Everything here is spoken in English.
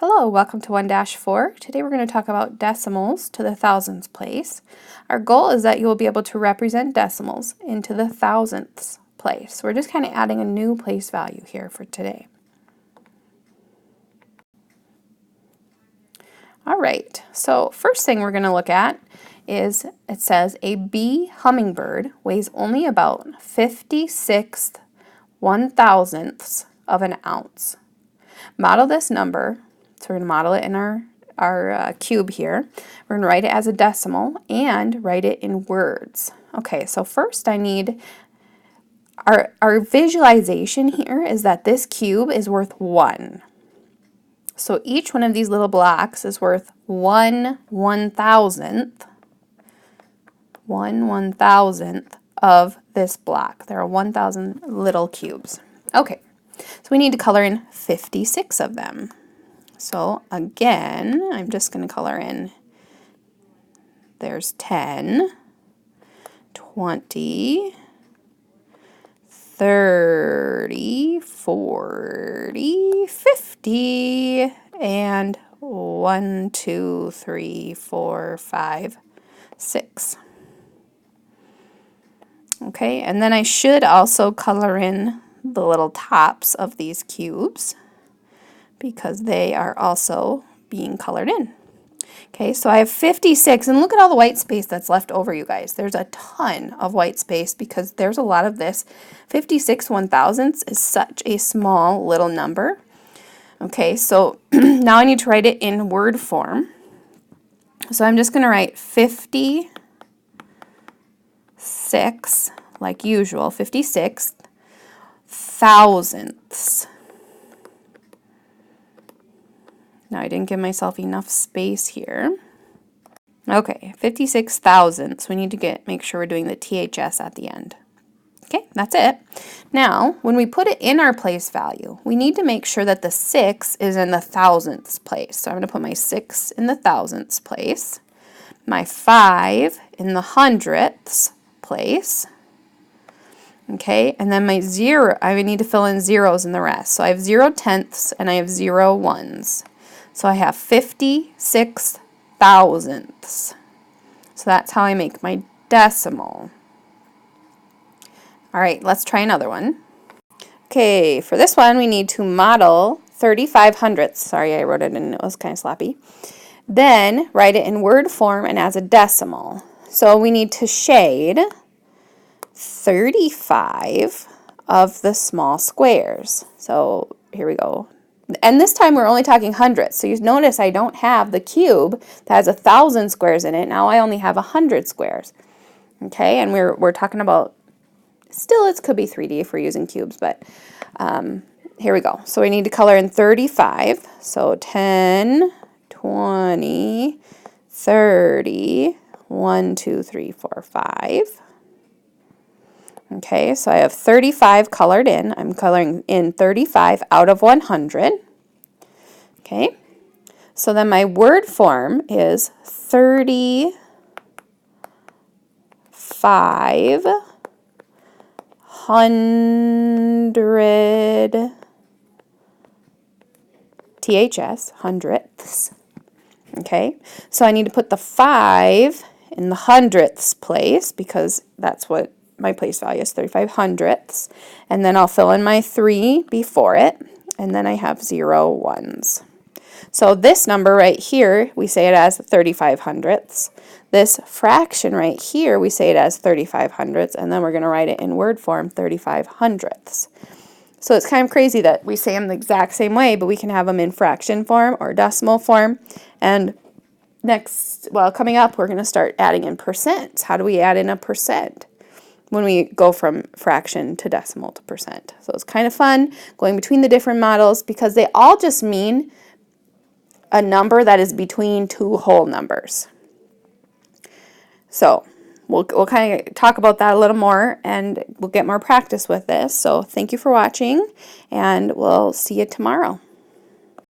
Hello, welcome to 1-4. Today we're going to talk about decimals to the thousandths place. Our goal is that you will be able to represent decimals into the thousandths place. We're just kind of adding a new place value here for today. Alright, so first thing we're going to look at is it says a bee hummingbird weighs only about 56 1,000ths of an ounce. Model this number. So we're going to model it in our cube here. We're going to write it as a decimal and write it in words. Okay, so first I need our visualization here is that this cube is worth 1. So each one of these little blocks is worth 1/1000th of this block. There are 1,000 little cubes. Okay, so we need to color in 56 of them. So again, I'm just going to color in, there's 10, 20, 30, 40, 50, and 1, 2, 3, 4, 5, 6. Okay, and then I should also color in the little tops of these cubes, because they are also being colored in. Okay, so I have 56, and look at all the white space that's left over, you guys. There's a ton of white space because there's a lot of this. 56 1,000ths is such a small little number. Okay, so now I need to write it in word form. So I'm just going to write 56, like usual, 56 thousandths. Now I didn't give myself enough space here. Okay, 56 thousandths. We need to make sure we're doing the THS at the end. Okay, that's it. Now, when we put it in our place value, we need to make sure that the 6 is in the thousandths place. So I'm going to put my 6 in the thousandths place, my 5 in the hundredths place. Okay, and then my 0, I need to fill in zeros in the rest. So I have 0 tenths and I have 0 ones. So I have 56 thousandths. So that's how I make my decimal. All right, let's try another one. Okay, for this one we need to model 35 hundredths. Sorry, I wrote it and it was kind of sloppy. Then write it in word form and as a decimal. So we need to shade 35 of the small squares. So here we go. And this time we're only talking hundredths. So you notice I don't have the cube that has 1,000 squares in it. Now I only have 100 squares. Okay, and we're talking about, still it could be 3D if we're using cubes, but here we go. So we need to color in 35. So 10, 20, 30, 1, 2, 3, 4, 5. Okay, so I have 35 colored in. I'm coloring in 35 out of 100. Okay, so then my word form is 3500 THS, hundredths. Okay, so I need to put the 5 in the hundredths place because that's what my place value is, 35 hundredths, and then I'll fill in my 3 before it, and then I have 0 ones. So this number right here, we say it as 35 hundredths. This fraction right here, we say it as 35 hundredths, and then we're going to write it in word form, 35 hundredths. So it's kind of crazy that we say them the exact same way, but we can have them in fraction form or decimal form. And coming up, we're going to start adding in percents. How do we add in a percent when we go from fraction to decimal to percent? So it's kind of fun going between the different models because they all just mean a number that is between two whole numbers. So we'll kind of talk about that a little more and we'll get more practice with this. So thank you for watching and we'll see you tomorrow.